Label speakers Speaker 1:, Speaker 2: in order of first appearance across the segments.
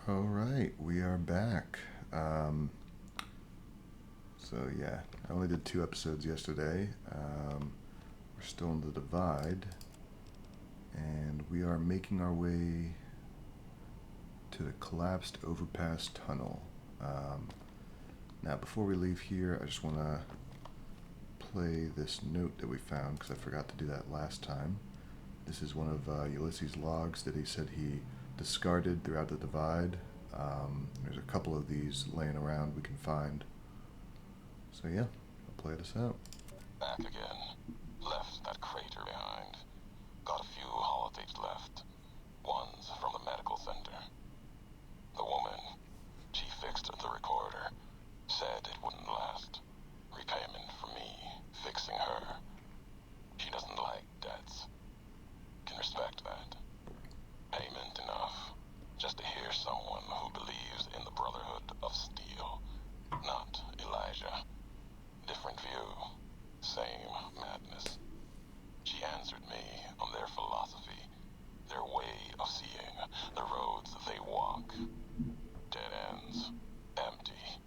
Speaker 1: All right, we are back. So yeah, I only did 2 episodes yesterday. We're still in the divide, and we are making our way to the collapsed overpass tunnel. Now, before we leave here, I just want to play this note that we found because I forgot to do that last time. This is one of Ulysses' logs that he said he discarded throughout the divide. There's a couple of these laying around we can find. So yeah, I'll play this out.
Speaker 2: Back again. Left that crater behind. Got a few holotapes left. One's from the medical center. The woman, she fixed the recorder. Said it wouldn't last. Repayment for me, fixing her. She doesn't like debts. Can respect that. Payment enough. Just to hear someone who believes in the Brotherhood of Steel. Not Elijah. Different view. Same madness. She answered me on their philosophy. Their way of seeing. The roads they walk. Dead ends. Empty.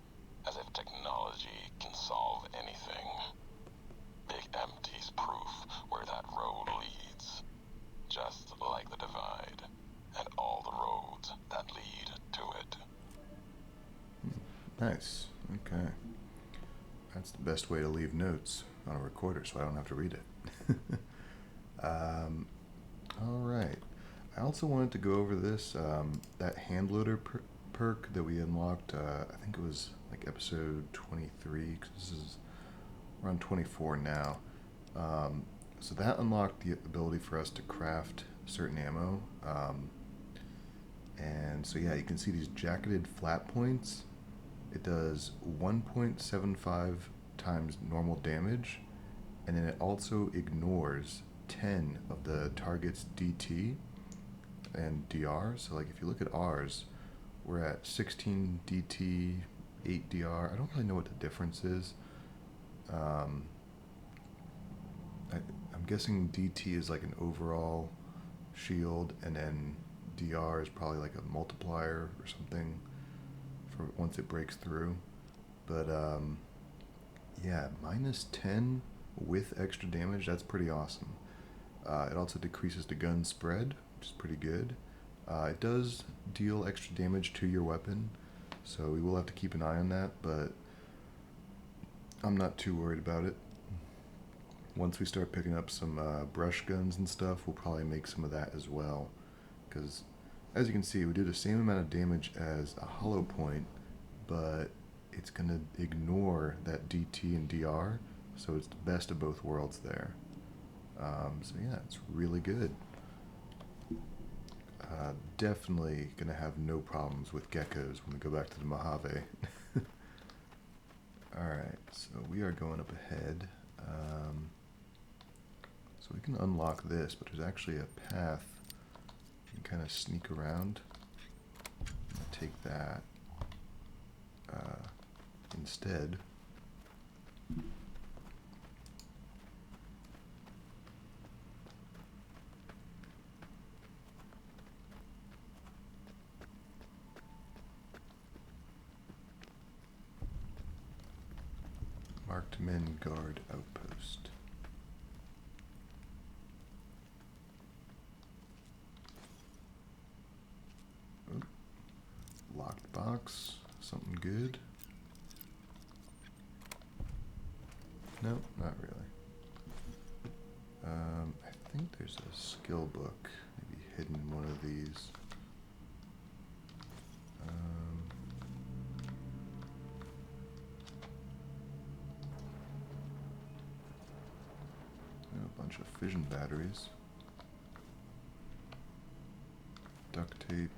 Speaker 2: As if technology can solve anything. Big empty's proof where that road leads. Just like the divide. And all the roads that lead to it.
Speaker 1: Nice. Okay. That's the best way to leave notes on a recorder so I don't have to read it. All right. I also wanted to go over this, that hand loader perk that we unlocked. I think it was like episode 23, because we're on 24 now. So that unlocked the ability for us to craft certain ammo. And so yeah, you can see these jacketed flat points. It does 1.75 times normal damage, and then it also ignores 10 of the target's DT and DR. So like if you look at ours, we're at 16 DT, 8 DR. I don't really know what the difference is. I'm guessing DT is like an overall shield, and then DR is probably like a multiplier or something for once it breaks through. But yeah, minus 10 with extra damage, that's pretty awesome. It also decreases the gun spread, which is pretty good. It does deal extra damage to your weapon, so we will have to keep an eye on that, but I'm not too worried about it. Once we start picking up some brush guns and stuff, we'll probably make some of that as well, because as you can see, we do the same amount of damage as a hollow point, but it's going to ignore that DT and DR, so it's the best of both worlds there. So yeah, it's really good. Definitely going to have no problems with geckos when we go back to the Mojave. Alright, so we are going up ahead. So we can unlock this, but there's actually a path you can kind of sneak around. Take that instead. Marked men guard outpost. Oh, locked box. Something good. No, not really. I think there's a skill book maybe hidden in one of these. A bunch of fission batteries. Duct tape.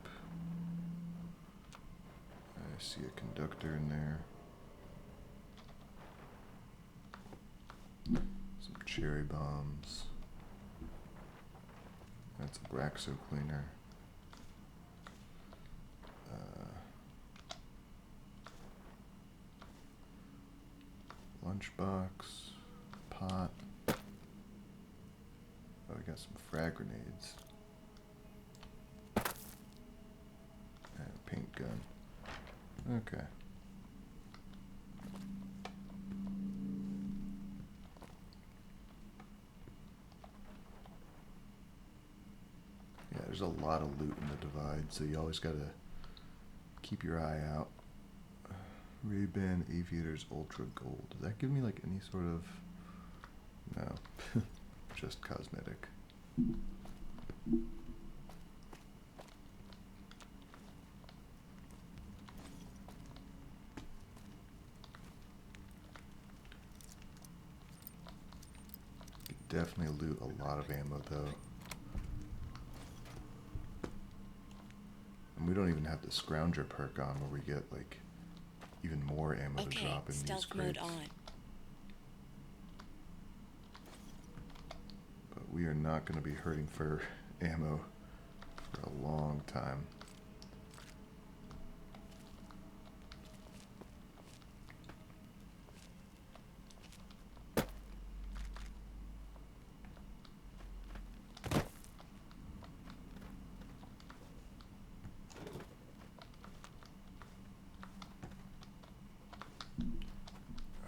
Speaker 1: I see a conductor in there. Some cherry bombs. That's a Braxo cleaner. Lunchbox. Pot. Oh, we got some frag grenades. And a paint gun. Okay. Yeah, there's a lot of loot in the Divide, so you always gotta keep your eye out. Ray-Ban Aviators Ultra Gold. Does that give me like any sort of... No. Just cosmetic. Could definitely loot a lot of ammo though. And we don't even have the Scrounger perk on where we get like even more ammo to drop in these
Speaker 3: stealth
Speaker 1: crates.
Speaker 3: mode on.
Speaker 1: But we are not going to be hurting for ammo for a long time.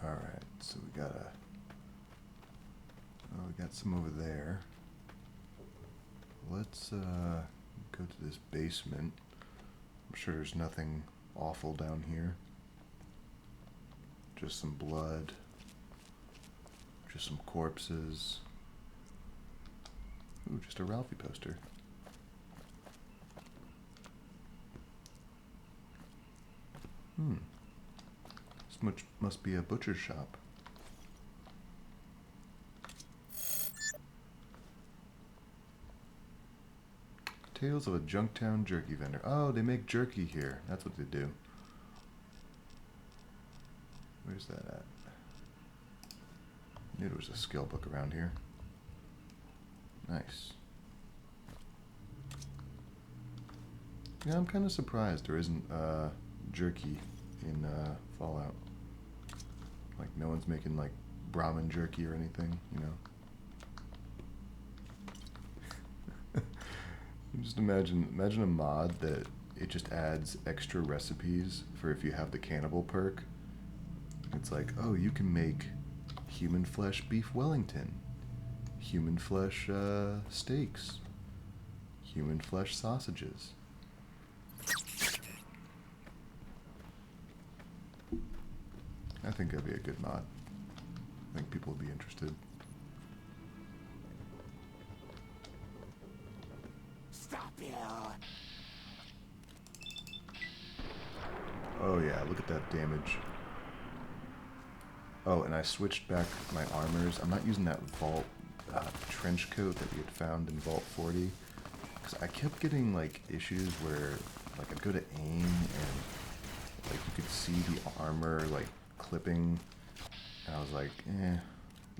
Speaker 1: Alright, so we got some over there. Let's go to this basement. I'm sure there's nothing awful down here. Just some blood. Just some corpses. Ooh, just a Ralphie poster. This must be a butcher shop. Tales of a Junktown jerky vendor. Oh, they make jerky here. That's what they do. Where's that at? I knew there was a skill book around here. Nice. Yeah, I'm kind of surprised there isn't jerky in Fallout. Like, no one's making, like, Brahmin jerky or anything, you know? Just imagine a mod that it just adds extra recipes for if you have the cannibal perk. It's like, oh, you can make human flesh beef Wellington, human flesh steaks, human flesh sausages. I think that'd be a good mod. I think people would be interested.
Speaker 4: Stop you!
Speaker 1: Oh yeah, look at that damage. Oh, and I switched back my armors. I'm not using that Vault trench coat that we had found in Vault 40. Because I kept getting like issues where like I'd go to aim and like you could see the armor like clipping. And I was like,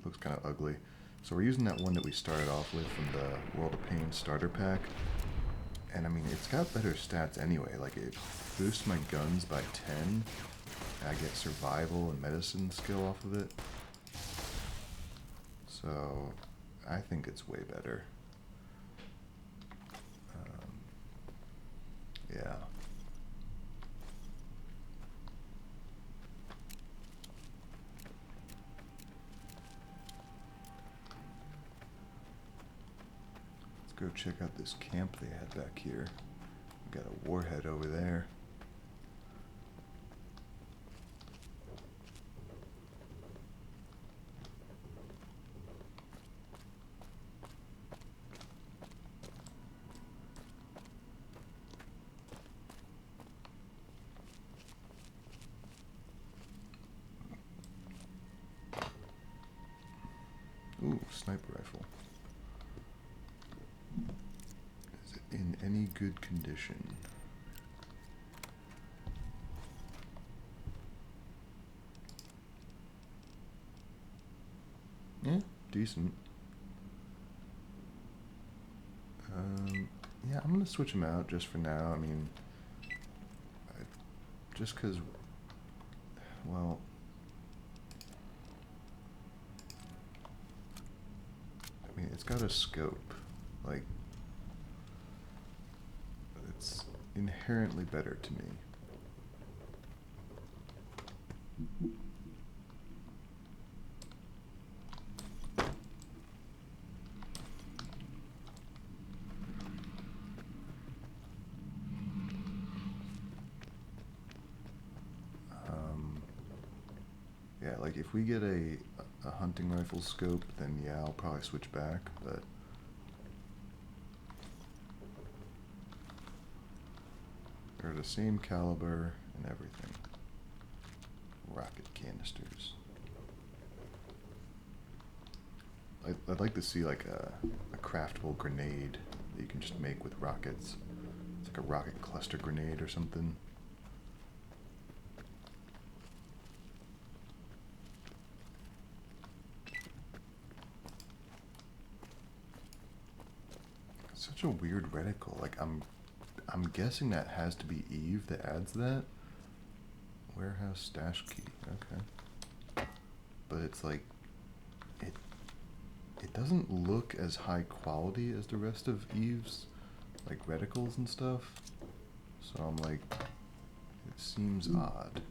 Speaker 1: looks kind of ugly. So we're using that one that we started off with from the World of Pain starter pack. And I mean, it's got better stats anyway. Like it boosts my guns by 10. I get survival and medicine skill off of it. So I think it's way better. Yeah. Let's go check out this camp they had back here. We got a warhead over there. Ooh, sniper rifle. Is it in any good condition? Yeah, decent. Yeah, I'm gonna switch them out just for now. I mean, just because, well, I mean, it's got a scope. Like, inherently better to me. Yeah, like if we get a hunting rifle scope, then yeah, I'll probably switch back, but they're the same caliber and everything. Rocket canisters. I'd like to see like a craftable grenade that you can just make with rockets. It's like a rocket cluster grenade or something. It's such a weird reticle. Like I'm guessing that has to be Eve that adds that. Warehouse stash key. Okay. But it's like it it doesn't look as high quality as the rest of Eve's like reticles and stuff. So I'm like, it seems odd.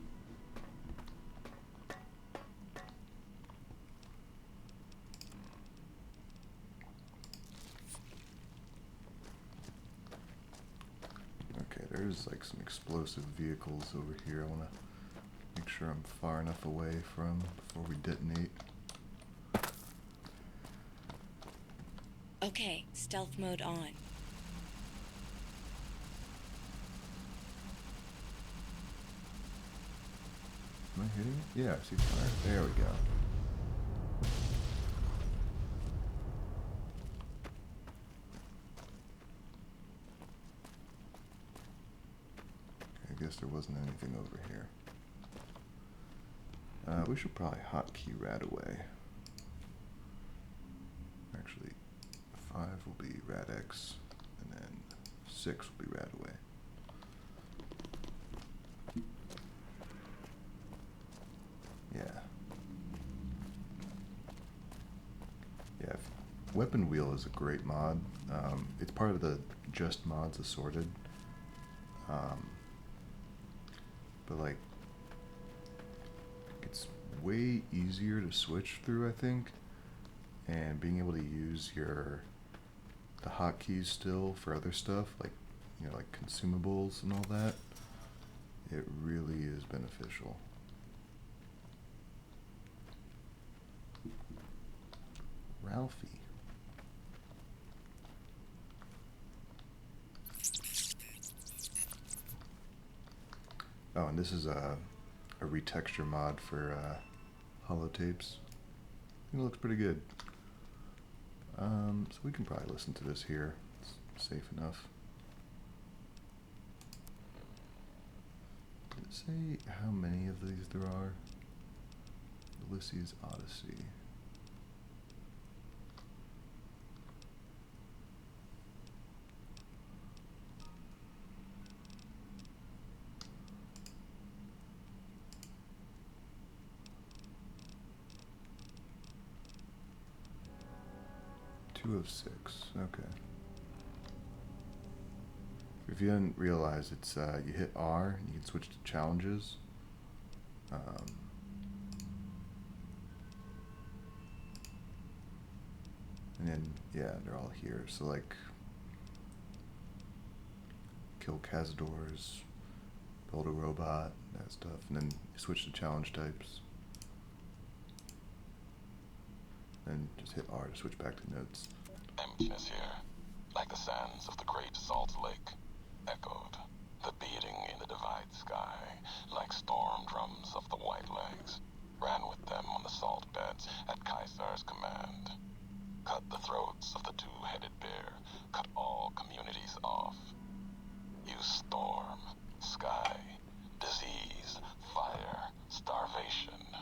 Speaker 1: Okay, there's like some explosive vehicles over here. I want to make sure I'm far enough away from before we detonate.
Speaker 3: Okay, stealth mode on.
Speaker 1: Am I hitting it? Yeah, I see fire. There we go. I guess there wasn't anything over here. We should probably hotkey rad away. Actually, 5 will be rad X, and then 6 will be rad away. Yeah. Yeah, Weapon Wheel is a great mod. It's part of the Just Mods Assorted. But like, it's way easier to switch through, I think, and being able to use the hotkeys still for other stuff, like, you know, like consumables and all that, it really is beneficial. Ralphie. Oh, and this is a retexture mod for holotapes. I think it looks pretty good. So we can probably listen to this here. It's safe enough. Did it say how many of these there are? Ulysses Odyssey. Two of 6. Okay. If you didn't realize, it's you hit R and you can switch to challenges. And then yeah, they're all here. So like, kill Cazadors, build a robot, that stuff, and then you switch to challenge types. And just hit R to switch back to notes.
Speaker 2: Emptiness here, like the sands of the great salt lake, echoed. The beating in the divide sky, like storm drums of the white legs, ran with them on the salt beds at Caesar's command. Cut the throats of the two-headed bear, cut all communities off. Use storm, sky, disease, fire, starvation,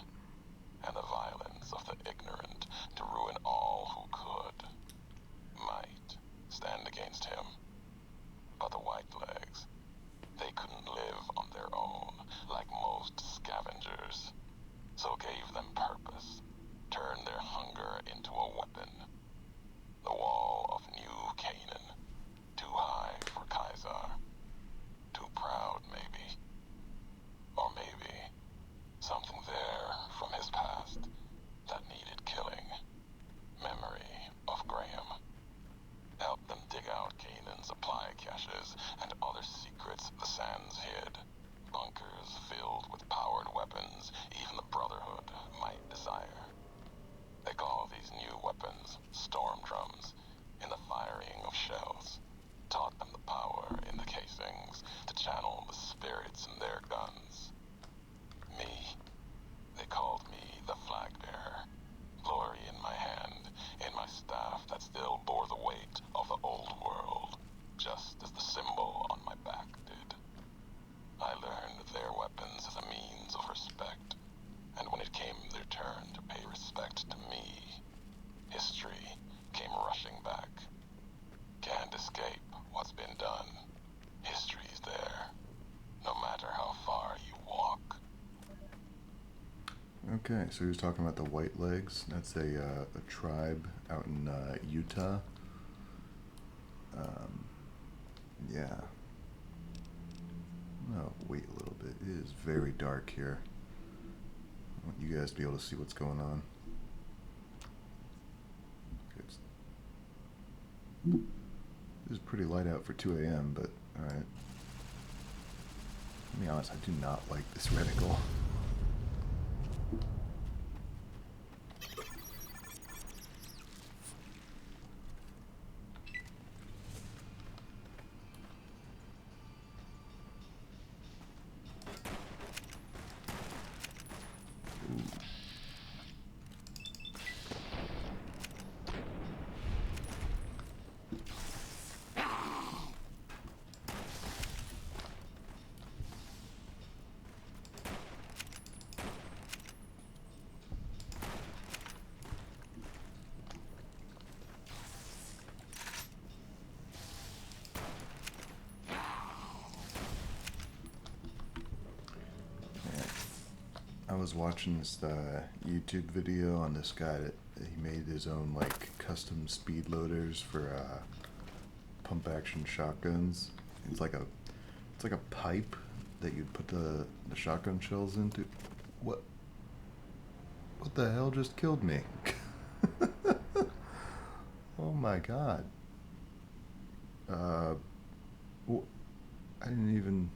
Speaker 2: and the violence of the ignorant to ruin all who could. Might stand against him, but the white legs spirits in their guns. Me, they called me the flag bearer. Glory in my hand, in my staff that still bore the weight of the old world, just as the symbol on my back did. I learned their weapons as a means of respect, and when it came their turn to pay respect to me, history came rushing back. Can't escape what's been done. History's there, no matter how far you walk.
Speaker 1: Okay, so he was talking about the White Legs. That's a tribe out in Utah. Yeah. Oh, wait a little bit. It is very dark here. I want you guys to be able to see what's going on. This is pretty light out for 2 a.m., but alright. To be honest, I do not like this reticle. I was watching this YouTube video on this guy that he made his own like custom speed loaders for pump action shotguns. It's like a pipe that you'd put the shotgun shells into. What the hell just killed me? Oh my god. I didn't even.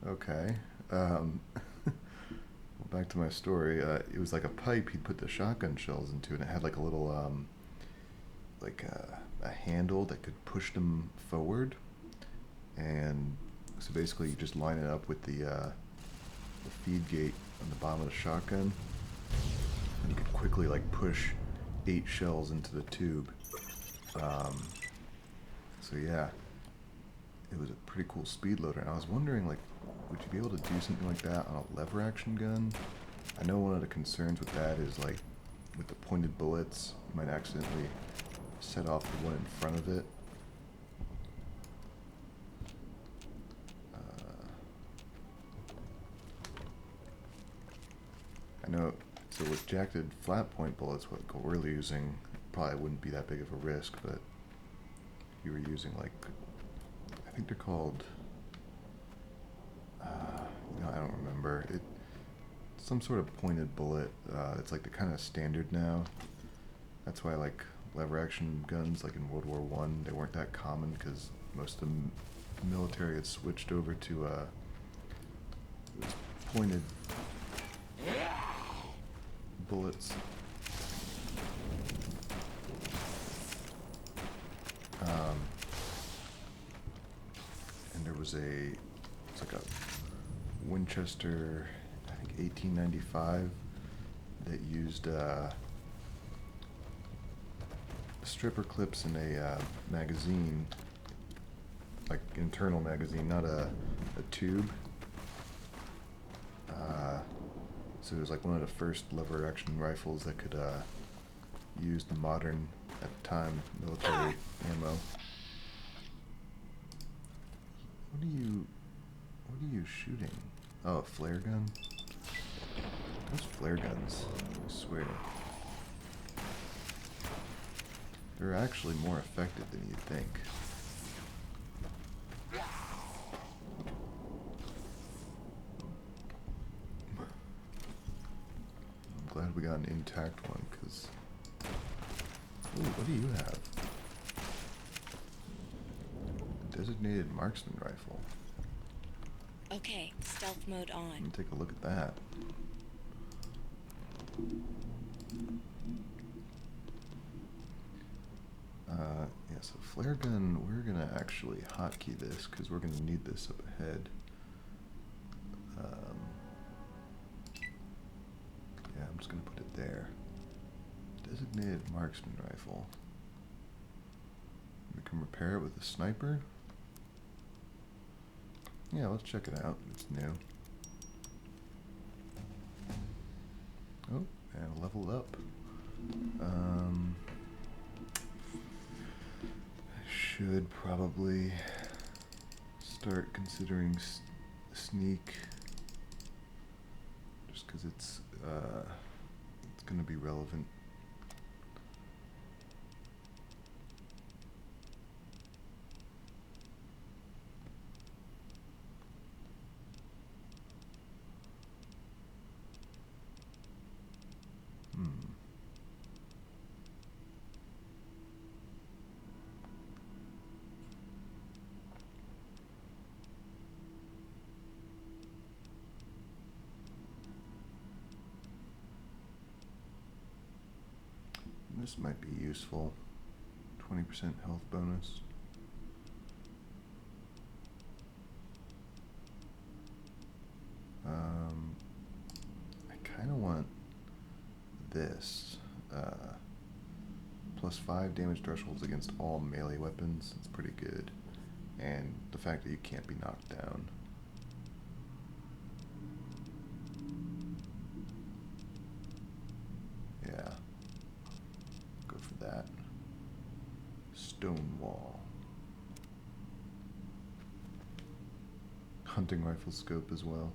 Speaker 1: Okay. Back to my story. It was like a pipe he'd put the shotgun shells into, and it had like a little, like a handle that could push them forward. And so basically, you just line it up with the feed gate on the bottom of the shotgun, and you could quickly like push 8 shells into the tube. So yeah, it was a pretty cool speed loader, and I was wondering like, would you be able to do something like that on a lever action gun? I know one of the concerns with that is like with the pointed bullets, you might accidentally set off the one in front of it. I know, so with jacketed flat point bullets, what we're using probably wouldn't be that big of a risk, but if you were using like, I think they're called, I don't remember. Some sort of pointed bullet. It's like the kind of standard now. That's why like lever action guns, like in World War I, they weren't that common because most of the military had switched over to pointed bullets. And there was it's like a Winchester, I think 1895, that used stripper clips in a magazine, like internal magazine, not a tube. So it was like one of the first lever action rifles that could use the modern, at the time, military ammo. What are you shooting? Oh, a flare gun? Those flare guns, I swear. They're actually more effective than you'd think. I'm glad we got an intact one, because... Ooh, what do you have? Designated marksman rifle.
Speaker 3: Okay, stealth mode
Speaker 1: Let me
Speaker 3: on.
Speaker 1: take a look at that. Yeah, so flare gun, we're gonna actually hotkey this because we're gonna need this up ahead. Yeah, I'm just gonna put it there. Designated marksman rifle. We can repair it with a sniper. Yeah, let's check it out. It's new. Oh, and leveled up. I should probably start considering sneak, just because it's going to be relevant. This might be useful. 20% health bonus. I kind of want this. Plus 5 damage thresholds against all melee weapons. It's pretty good. And the fact that you can't be knocked down. Yeah. Go for that. Stone wall. Hunting rifle scope as well.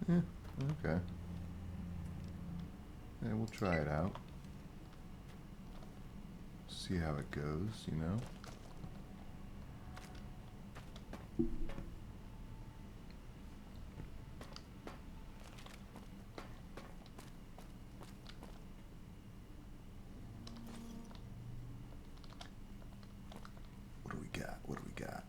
Speaker 1: Yeah, okay. Yeah, we'll try it out. See how it goes, you know? What do we got? What do we got?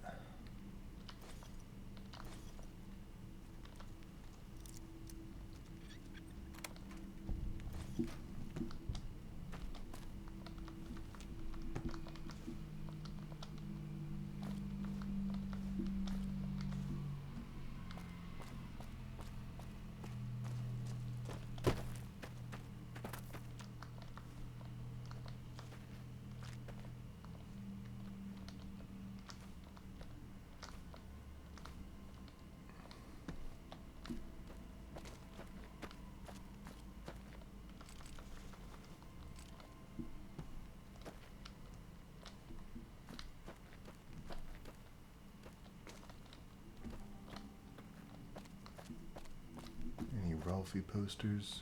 Speaker 1: Any Ralphie posters?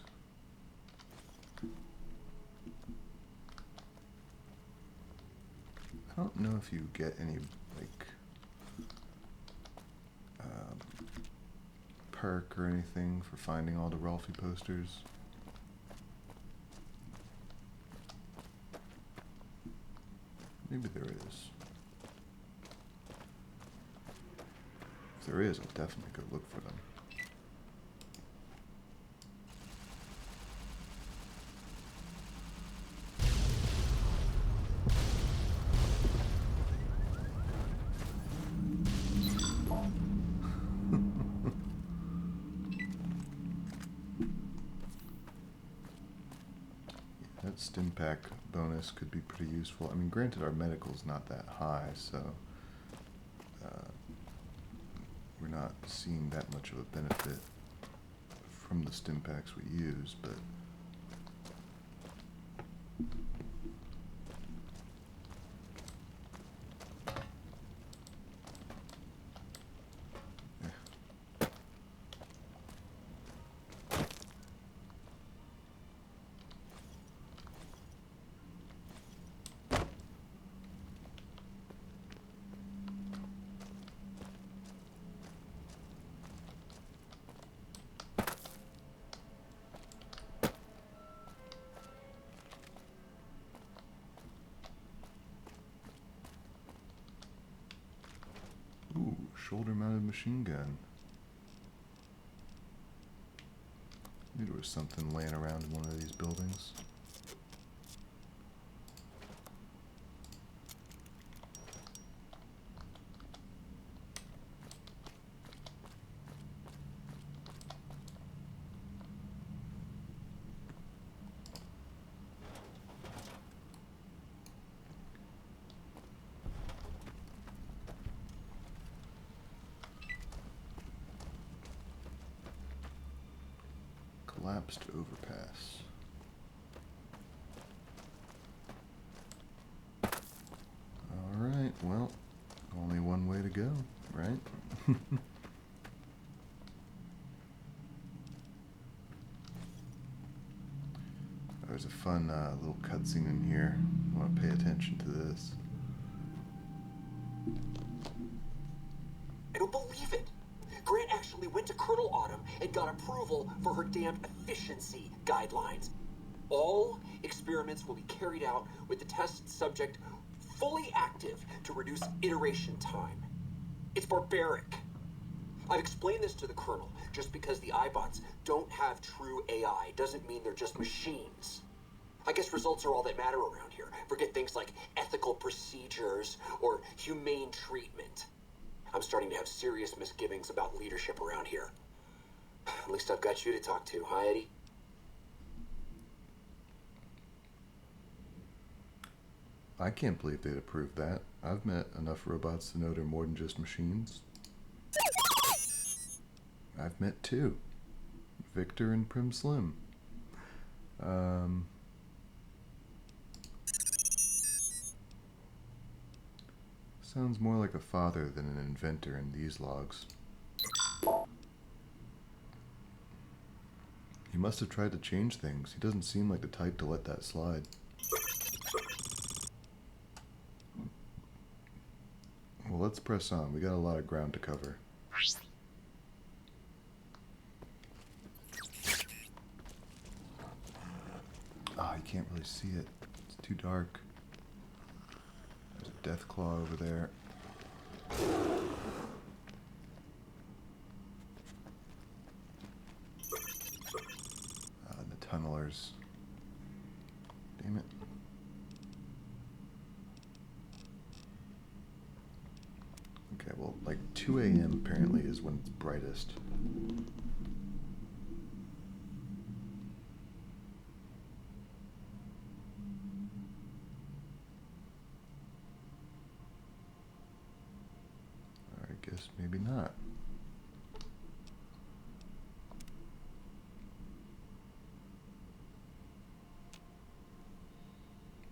Speaker 1: I don't know if you get any, like, perk or anything for finding all the Ralphie posters. Maybe there is. If there is, I'll definitely go look for them. That stim pack bonus could be pretty useful. I mean, granted, our medical's not that high, so we're not seeing that much of a benefit from the stim packs we use, but ooh, shoulder-mounted machine gun. Maybe there was something laying around in one of these buildings. collapsed overpass. Alright, well, only one way to go, right? There's a fun little cutscene in here. I want to pay attention to this.
Speaker 4: I don't believe it. Grant actually went to Colonel Autumn and got approval for her damned efficiency guidelines. All experiments will be carried out with the test subject fully active to reduce iteration time. It's barbaric. I've explained this to the Colonel. Just because the iBots don't have true AI doesn't mean they're just machines. I guess results are all that matter around here. Forget things like ethical procedures or humane treatment. I'm starting to have serious misgivings about leadership around here. At least I've got you to talk to, huh, Eddie?
Speaker 1: I can't believe they'd approve that. I've met enough robots to know they're more than just machines. I've met two. Victor and Prim Slim. Sounds more like a father than an inventor in these logs. He must have tried to change things. He doesn't seem like the type to let that slide. Well, let's press on. We got a lot of ground to cover. Ah, you can't really see it. It's too dark. There's a death claw over there. And the tunnelers. Damn it. Okay, well, like 2 a.m. apparently is when it's brightest. I guess maybe not.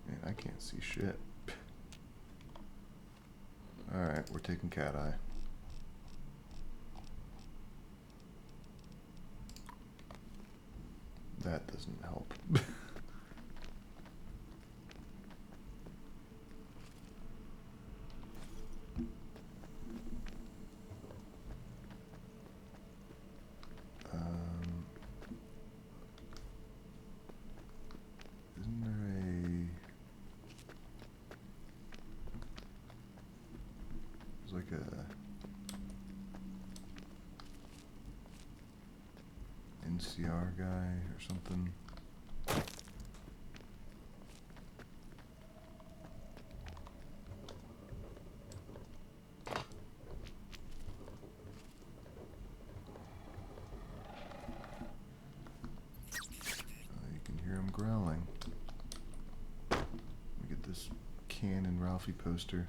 Speaker 1: Man, I can't see shit. Alright, we're taking cat eye. That doesn't help. Isn't there a... There's like a... NCR guy or something. You can hear him growling. Let me get this Can and Ralphie poster.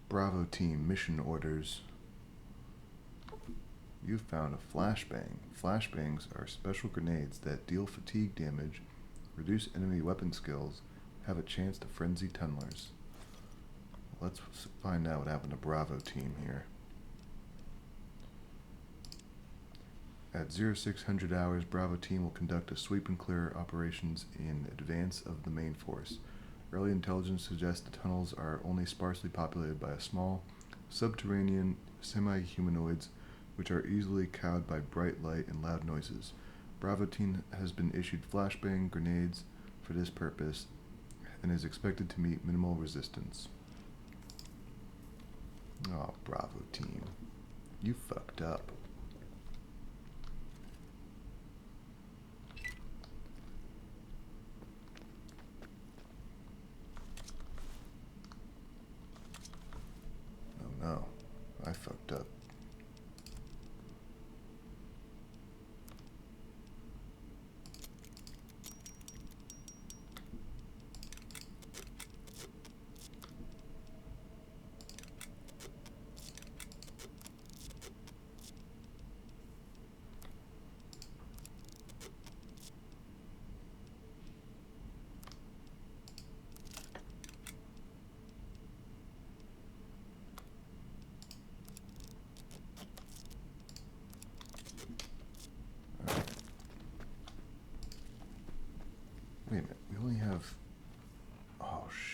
Speaker 1: Bravo team mission orders. You found a flashbang. Flashbangs are special grenades that deal fatigue damage, reduce enemy weapon skills, have a chance to frenzy tunnelers. Let's find out what happened to Bravo team here. At 0600 hours, Bravo team will conduct a sweep and clear operations in advance of the main force. Early intelligence suggests the tunnels are only sparsely populated by a small, subterranean semi-humanoids which are easily cowed by bright light and loud noises. Bravo team has been issued flashbang grenades for this purpose and is expected to meet minimal resistance. Oh, Bravo team. You fucked up. Oh no, I fucked up.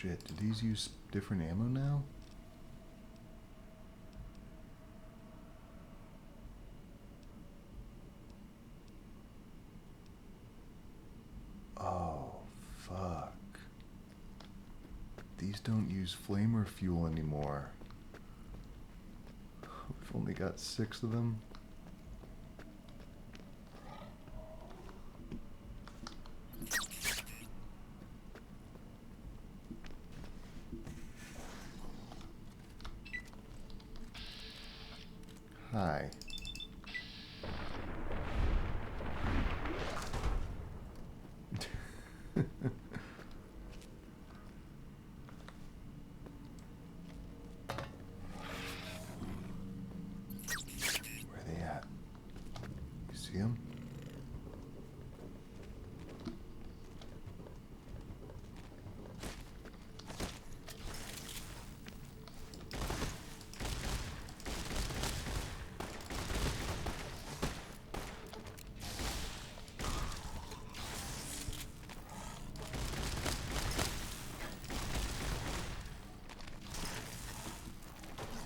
Speaker 1: shit. Do these use different ammo now? Oh, fuck. These don't use flamer fuel anymore. We've only got 6 of them. Hi. Where are they at? You see them?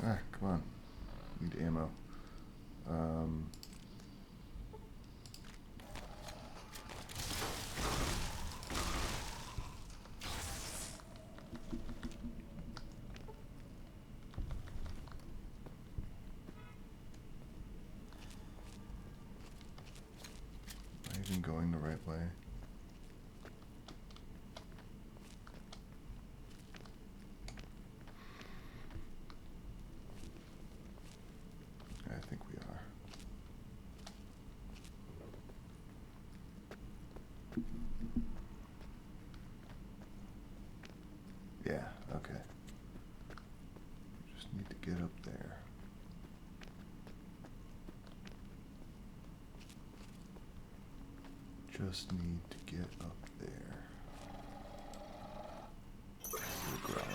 Speaker 1: Ah, come on. Need ammo. Am I even going the right way? I think we are. Yeah, okay. Just need to get up there. Just need to get up there. We're growing.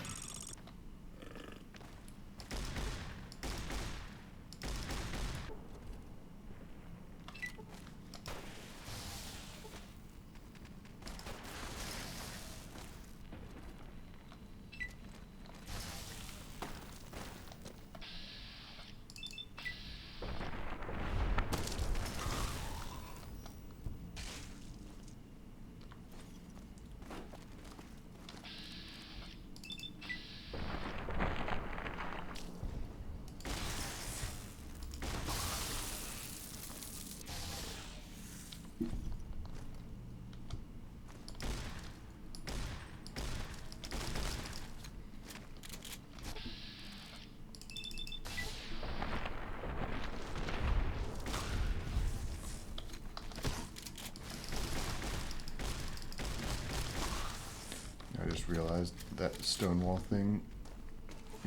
Speaker 1: I just realized that stonewall thing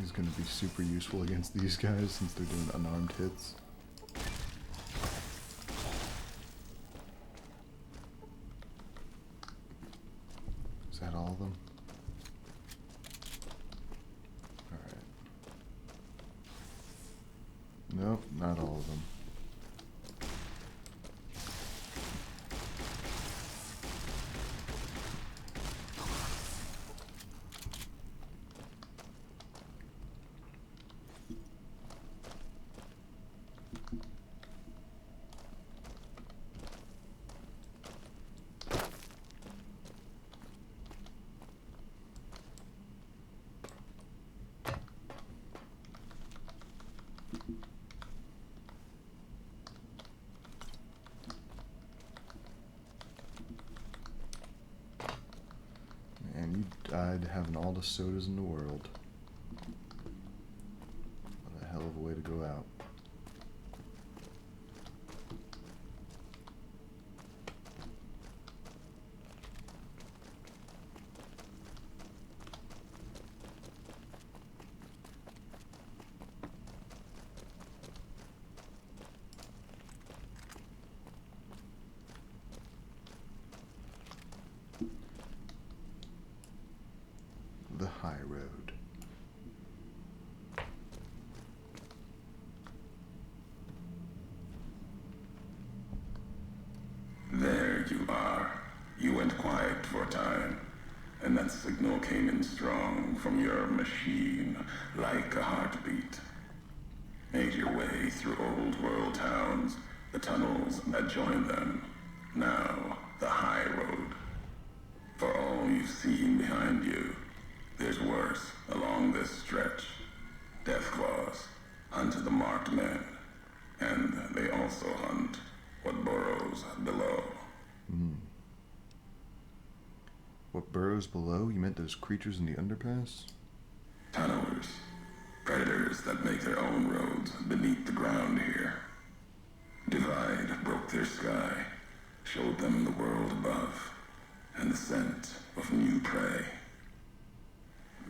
Speaker 1: is going to be super useful against these guys since they're doing unarmed hits. Is that all of them? Alright. Nope, not all of them. Man, you died having all the sodas in the world. What a hell of a way to go out. The high road.
Speaker 5: There you are. You went quiet for a time, and
Speaker 2: and that signal came in strong from your machine, like a heartbeat. Made your way through old world towns, the tunnels that join them, now the high road. For all you've seen behind you, there's worse along this stretch. Death claws hunt the marked men, and they also hunt what burrows below.
Speaker 1: What burrows below? You meant those creatures in the underpass?
Speaker 2: Tunnelers, predators that make their own roads beneath the ground here. Divide broke their sky, showed them the world above, and the scent of new prey.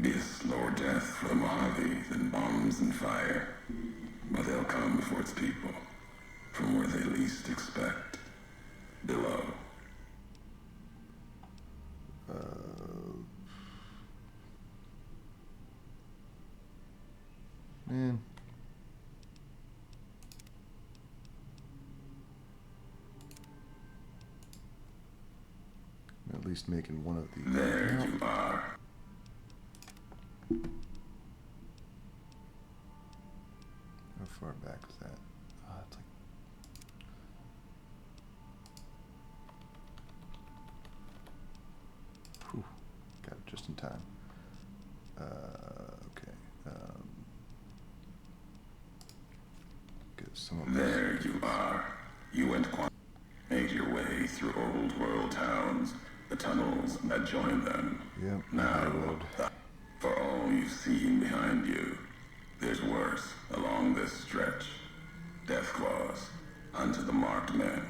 Speaker 2: Be a slower death for the Mojave than bombs and fire, but they'll come for its people, from where they least expect, below.
Speaker 1: Man. I'm at least making one of these.
Speaker 2: There you are.
Speaker 1: How far back is that? It's like... Whew. Got it just in time. Okay. Get some of
Speaker 2: There you are. You went made your way through old world towns, the tunnels that join them.
Speaker 1: Yep.
Speaker 2: Now, for all you've seen behind you, there's worse along this stretch. Death claws hunt the marked men,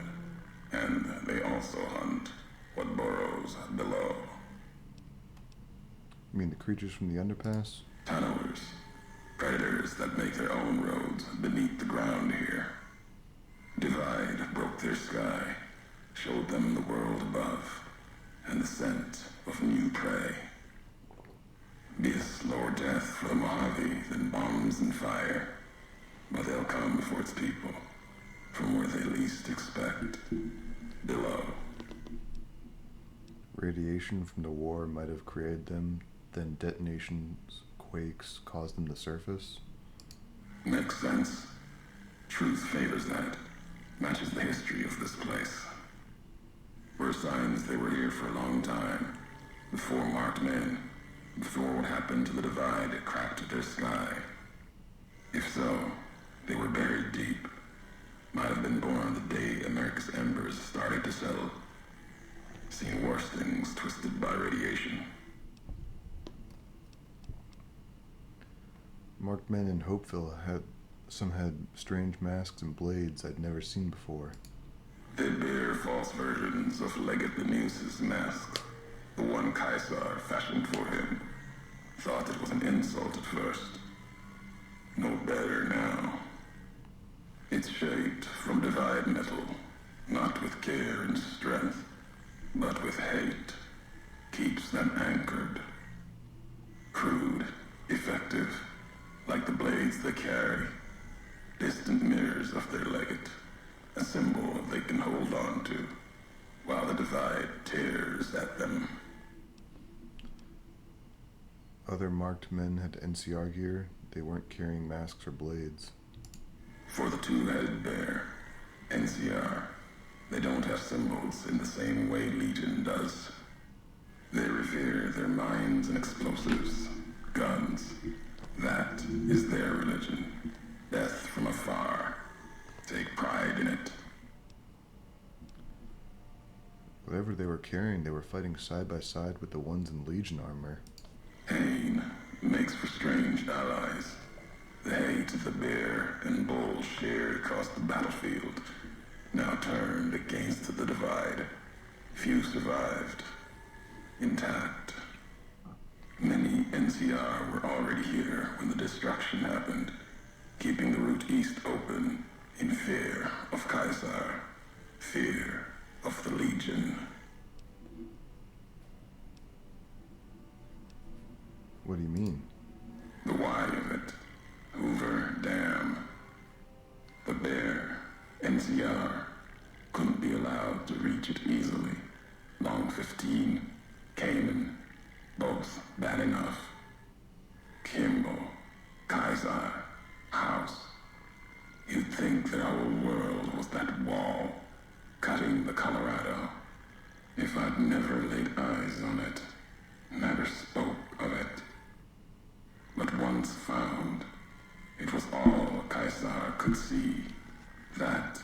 Speaker 2: and they also hunt what burrows below.
Speaker 1: You mean the creatures from the underpass?
Speaker 2: Tunnelers, predators that make their own roads beneath the ground here. Divide broke their sky, showed them the world above, and the scent of new prey. Be a slower death for the Mojave than bombs and fire, but they'll come for its people, from where they least expect, below.
Speaker 1: Radiation from the war might have created them, then detonations, quakes, caused them to surface?
Speaker 2: Makes sense. Truth favors that. Matches the history of this place. Were signs they were here for a long time, before marked men, before what happened to the divide cracked their sky. If so, they were buried deep. Might have been born the day America's embers started to settle. Seen worse things twisted by radiation.
Speaker 1: Marked men in Hopeville had strange masks and blades I'd never seen before.
Speaker 2: They bear false versions of Legate Benuse's mask. The one Caesar fashioned for him. Thought it was an insult at first. No better now. It's shaped from divide metal, not with care and strength, but with hate. Keeps them anchored. Crude, effective, like the blades they carry. Distant mirrors of their legate, a symbol they can hold on to, while the divide tears at them.
Speaker 1: Other marked men had NCR gear. They weren't carrying masks or blades.
Speaker 2: For the two-headed bear, NCR, they don't have symbols in the same way Legion does. They revere their mines and explosives, guns. That is their religion. Death from afar. Take pride in it.
Speaker 1: Whatever they were carrying, they were fighting side by side with the ones in Legion armor.
Speaker 2: Pain makes for strange allies. The hate the bear and bull shared across the battlefield, now turned against the divide. Few survived. Intact. Many NCR were already here when the destruction happened, keeping the route east open in fear of Caesar, fear of the Legion.
Speaker 1: What do you mean?
Speaker 2: The why of it. Hoover Dam. The bear, NCR, couldn't be allowed to reach it easily. Long 15, Cayman,
Speaker 5: never laid eyes on it, never spoke of it, but once found, it was all Caesar could see, that,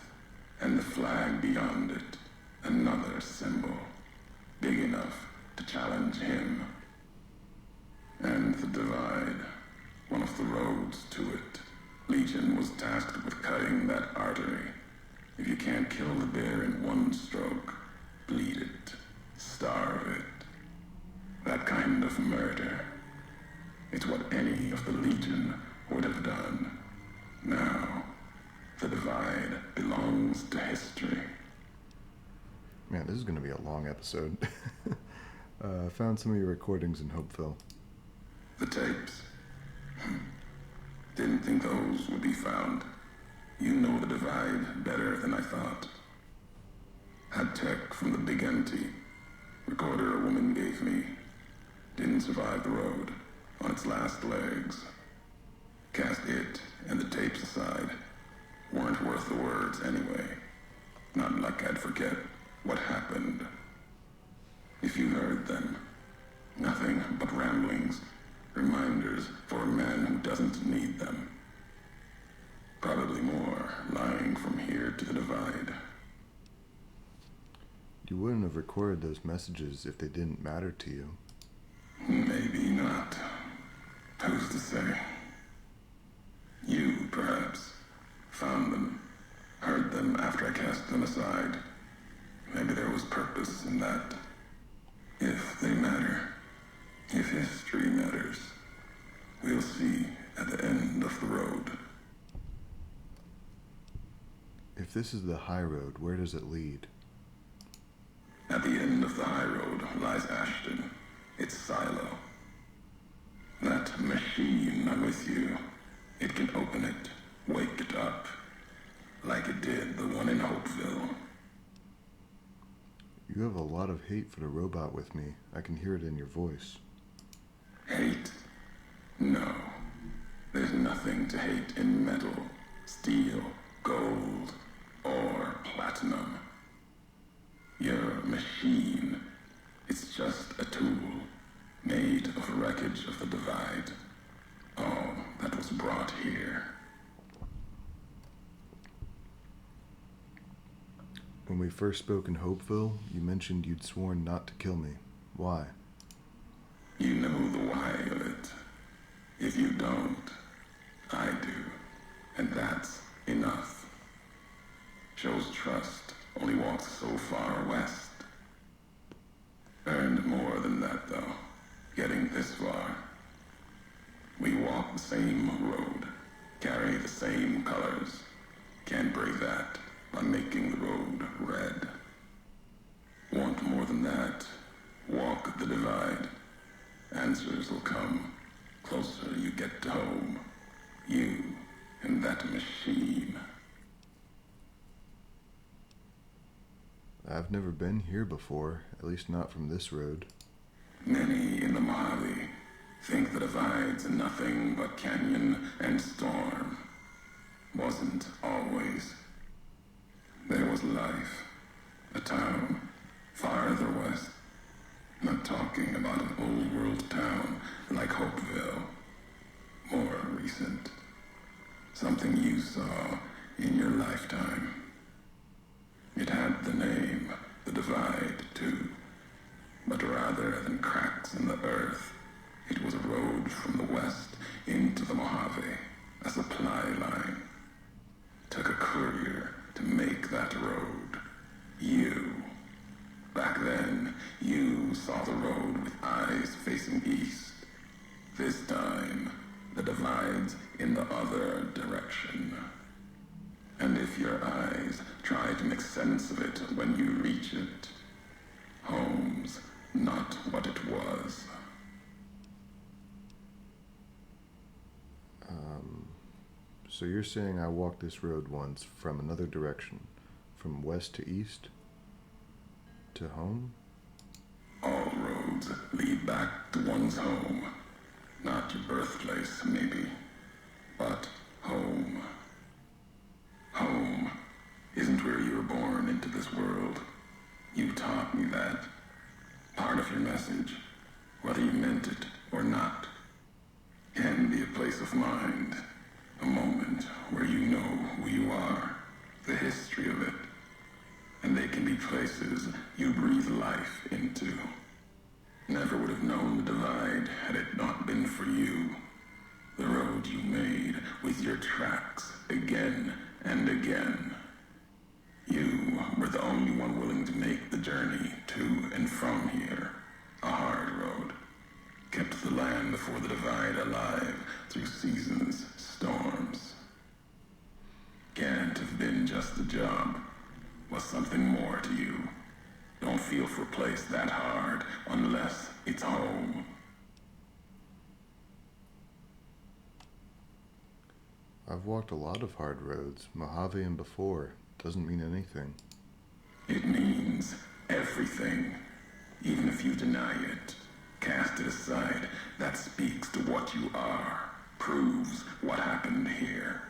Speaker 5: and the flag beyond it, another symbol, big enough to challenge him. And the divide, one of the roads to it. Legion was tasked with cutting that artery. If you can't kill the bear in one stroke, bleed it, starve it. That kind of murder. It's what any of the Legion would have done. Now, the divide belongs to history.
Speaker 1: Man, this is going to be a long episode. I found some of your recordings in Hopeville.
Speaker 5: The tapes. Didn't think those would be found. You know the divide better than I thought. Had tech from the big empty. Recorder a woman gave me. Didn't survive the road. On its last legs. Cast it and the tapes aside. Weren't worth the words anyway. Not like I'd forget what happened. If you heard them. Nothing but ramblings. Reminders for a man who doesn't need them. Probably more lying from here to the divide.
Speaker 1: You wouldn't have recorded those messages if they didn't matter to you.
Speaker 5: Maybe not. Who's to say? You, perhaps, found them, heard them after I cast them aside. Maybe there was purpose in that. If they matter, if history matters, we'll see at the end of the road.
Speaker 1: If this is the high road, where does it lead?
Speaker 5: At the end of the high road lies Ashton, its silo. That machine with you, it can open it, wake it up, like it did the one in Hopeville.
Speaker 1: You have a lot of hate for the robot with me. I can hear it in your voice.
Speaker 5: Hate? No. There's nothing to hate in metal, steel, gold, or platinum. Your machine, it's just a tool, made of wreckage of the divide. All that was brought here.
Speaker 1: When we first spoke in Hopeville, you mentioned you'd sworn not to kill me. Why?
Speaker 5: You know the why of it. If you don't, I do. And that's enough. Shows trust, only walks so far west. Earned more than that, though, getting this far. We walk the same road, carry the same colors. Can't break that by making the road red. Want more than that? Walk the divide. Answers will come. Closer you get to home. You and that machine.
Speaker 1: I've never been here before, at least not from this road.
Speaker 5: Many in the Mojave think the divide's nothing but canyon and storm. Wasn't always. There was life. A town farther west. Not talking about an old world town like Hopeville. More recent. Something you saw in your lifetime. It had the name, the divide, too. But rather than cracks in the earth, it was a road from the west into the Mojave, a supply line. Took a courier to make that road. You. Back then, you saw the road with eyes facing east. This time, the divide's in the other direction. And if your eyes try to make sense of it when you reach it, home's not what it was.
Speaker 1: So you're saying I walked this road once from another direction, from west to east, to home?
Speaker 5: All roads lead back to one's home. Not your birthplace, maybe, but home. Home isn't where you were born into this world. You taught me that. part of your message, whether you meant it or not, can be a place of mind, a moment where you know who you are, the history of it, and they can be places you breathe life into. Never would have known the divide had it not been for you. The road you made with your tracks again and again. You were the only one willing to make the journey to and from here. A hard road. Kept the land before the divide alive through seasons, storms. Can't have been just a job. Was something more to you. Don't feel for a place that hard unless it's home.
Speaker 1: I've walked a lot of hard roads, Mojave and before. Doesn't mean anything.
Speaker 5: It means everything. Even if you deny it, cast it aside, that speaks to what you are, proves what happened here.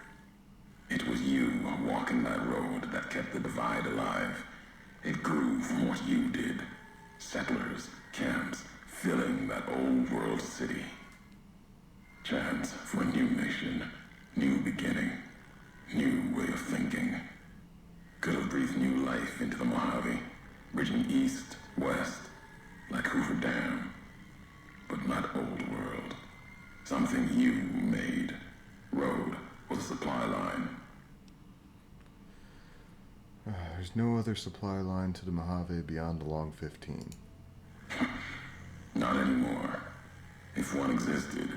Speaker 5: It was you walking that road that kept the divide alive. It grew from what you did. Settlers, camps, filling that old world city. Chance for a new nation, new beginning, new way of thinking. Could have breathed new life into the Mojave, bridging east, west, like Hoover Dam. But not old world. Something you made. Road was a supply line.
Speaker 1: There's no other supply line to the Mojave beyond the Long 15.
Speaker 5: Not anymore. If one existed,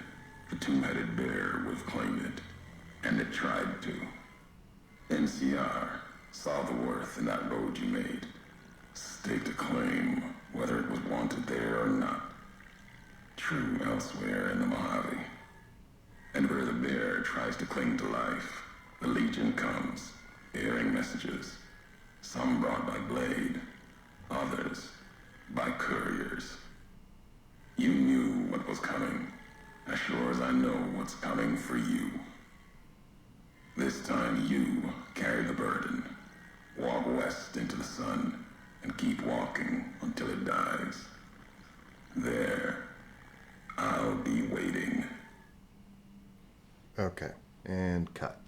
Speaker 5: the two-headed bear would have claimed it. And it tried to. NCR saw the worth in that road you made. Staked a claim, whether it was wanted there or not. True elsewhere in the Mojave. And where the bear tries to cling to life, the Legion comes, bearing messages. Some brought by blade, others by couriers. You knew what was coming, as sure as I know what's coming for you. This time you carry the burden. Walk west into the sun and keep walking until it dies. There, I'll be waiting.
Speaker 1: Okay, and cut.